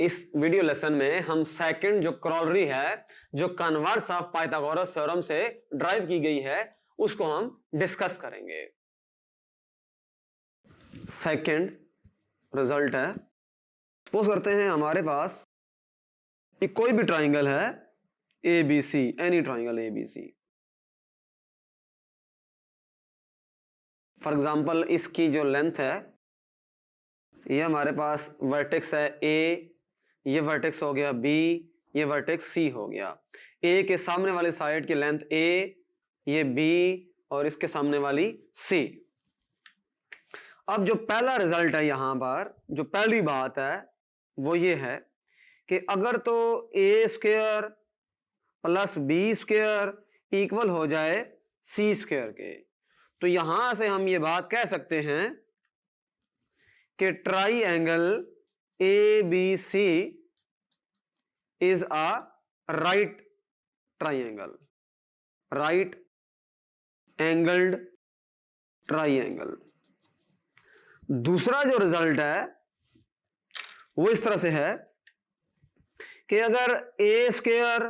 इस video lesson में हम सेकंड जो क्रॉलरी है जो कन्वर्स ऑफ पाइथागोरस थ्योरम से ड्राइव की गई है उसको हम डिस्कस करेंगे। सेकंड रिजल्ट है, सपोज करते हैं हमारे पास कि कोई भी ट्राइंगल है ABC, any triangle ABC। For example इसकी जो लेंथ है ये हमारे पास वर्टेक्स है A, ये वर्टेक्स हो गया B, ये वर्टेक्स C हो गया। A के सामने वाली साइड की लेंथ A, ये B और इसके सामने वाली C। अब जो पहला रिजल्ट है यहां पर, जो पहली बात है वो ये है कि अगर तो A square plus B square equal हो जाए C स्क्वायर के, तो यहां से हम ये बात कह सकते हैं कि try angle ABC is a right triangle, right angled triangle. दूसरा जो रिजल्ट है वो इस तरह से है कि अगर A square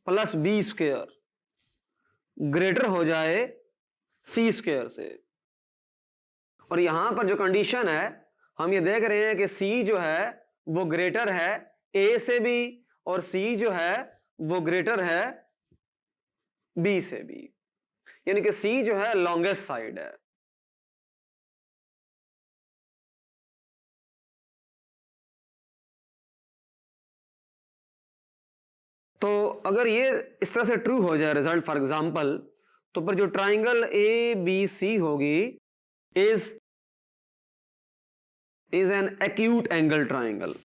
plus B square greater हो जाए C स्क्वायर से, और यहां पर जो कंडीशन है हम ये देख रहे हैं कि C जो है वो ग्रेटर है A से भी और C जो है वो ग्रेटर है B से भी, यानी कि C जो है लॉन्गेस्ट साइड है। तो अगर ये इस तरह से ट्रू हो जाए रिजल्ट फॉर एग्जांपल, तो पर जो ट्राइंगल ABC होगी is an acute angle triangle.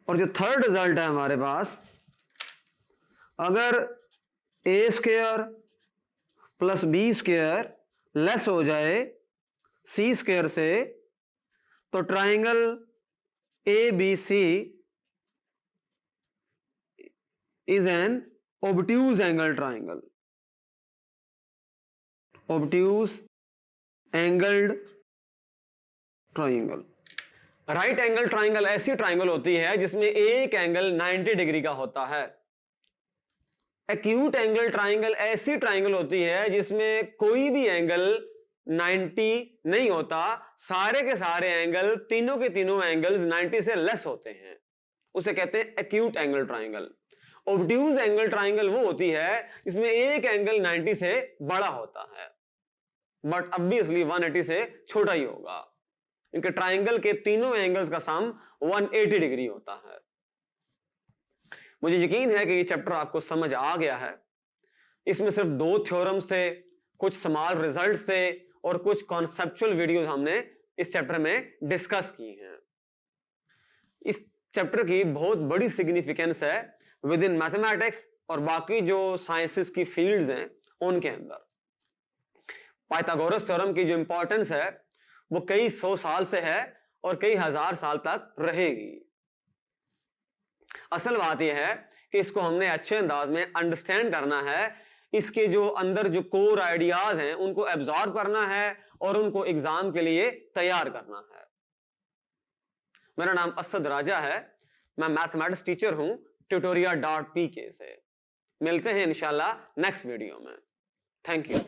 और जो थर्ड रिजल्ट है हमारे पास, अगर A square plus B square less हो जाए C स्क्वायर से, तो triangle ABC is an obtuse angle triangle, obtuse angled triangle. Right angle triangle ऐसी ट्राइंगल होती है जिसमें एक एंगल 90 डिग्री का होता है। एक्यूट एंगल ट्राइंगल ऐसी ट्राइंगल होती है जिसमें कोई भी एंगल 90 नहीं होता, सारे के सारे एंगल, तीनों के तीनों एंगल्स 90 से लेस होते हैं, उसे कहते हैं acute angle triangle. Obtuse angle triangle वो होती है जिसमें एक एंगल 90 से बड़ा होता है बट ऑब्वियसली 180 से छोटा ही होगा, क्योंकि ट्राइंगल के तीनों एंगल्स का सम 180 डिग्री होता है। मुझे यकीन है कि ये चैप्टर आपको समझ आ गया है। इसमें सिर्फ 2 थ्योरम्स थे, कुछ स्मॉल रिजल्ट्स थे और कुछ कॉन्सेप्चुअल वीडियोस हमने इस चैप्टर में डिस्कस की हैं। इस चैप्टर की बहुत बड़ी सिग्निफिकेंस है विद इन मैथमेटिक्स और बाकी जो साइंसेस की फील्ड्स हैं उनके अंदर। पाइथागोरस थ्योरम की जो इंपॉर्टेंस है वो कई 100 साल से है और कई 1000 साल तक रहेगी। असल बात यह है कि इसको हमने अच्छे अंदाज में अंडरस्टैंड करना है, इसके जो अंदर जो कोर आइडियाज हैं उनको एब्जॉर्ब करना है और उनको एग्जाम के लिए तैयार करना है। मेरा नाम असद राजा है, मैं मैथमेटिक्स टीचर हूं tutoria.pk से। मिलते हैं इंशाल्लाह नेक्स्ट वीडियो में। Thank you.